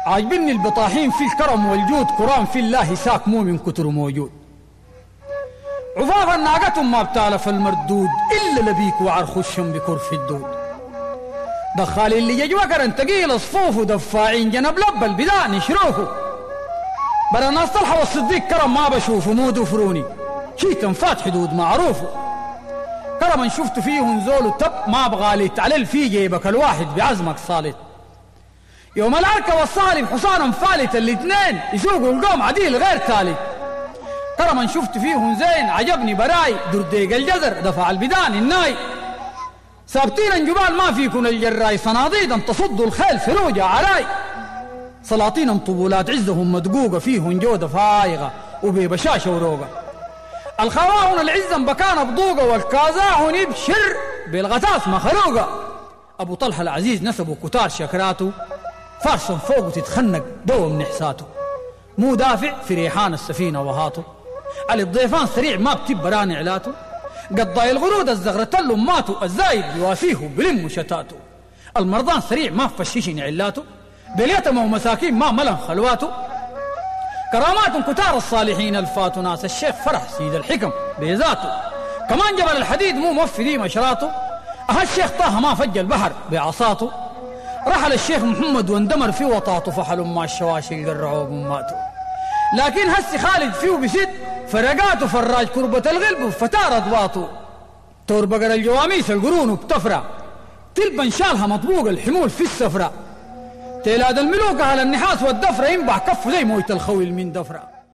عاجبني البطاحين في الكرم والجود، قرآن في الله ساك مو من كتر موجود. عفافا ناقتهم ما بتالف المردود إلا لبيك وعرخ الشم بكرف الدود. دخال اللي يجوكر تقيل صفوف ودفاعين جنب لب البداء نشروفه. برا ناس طلحة والصديق كرم ما بشوفه مو دفروني شيتا فات حدود معروفه. كرما شفت فيهم زول تب ما بغاليت على في جيبك الواحد بعزمك صالت. يوم العركة والصالب حصانا فالت الاثنين يسوقوا القوم عديل غير تالي. كرما شفت فيهم زين عجبني براي درديق الجزر دفع البدان الناي. سابتين الجبال ما فيكن الجراي صناديدا تصد الخيل فروجة عراي. سلاطين طبولات عزهم مدقوقة فيهم جودة فايغة وببشاشة وروقة. الخواهن العزا بكان بضوقة والكازاهن يبشر بالغتاس مخلوقة. أبو طلحة العزيز نسبه كتار شكراته فارس فوق تتخنق دو من إحساته. مو دافع في ريحان السفينة وهاته على الضيفان سريع ما بتب براني علاته. قضاي الغرود الزغرة ماتوا الزايد يوافيه بلم شتاته. المرضان سريع ما فشيشن علاته بليتم ومساكين ما ملن خلواته. كرامات كتار الصالحين الفاتوا ناس الشيخ فرح سيد الحكم بذاته. كمان جبل الحديد مو موفي مشراته. الشيخ طه ما فج البحر بعصاته. رحل الشيخ محمد واندمر في وطاته فحلوا ما الشواشي قرعوا بماته. لكن هسي خالد فيه بسد فرقاته فراج كربة الغلب وفتار أضواطه. تور بقر الجواميس القرون بتفرع تلبن شالها مطبوق الحمول في السفرة. تيلاد الملوك على النحاس والدفرة ينبع كف زي مويت الخويل من دفرة.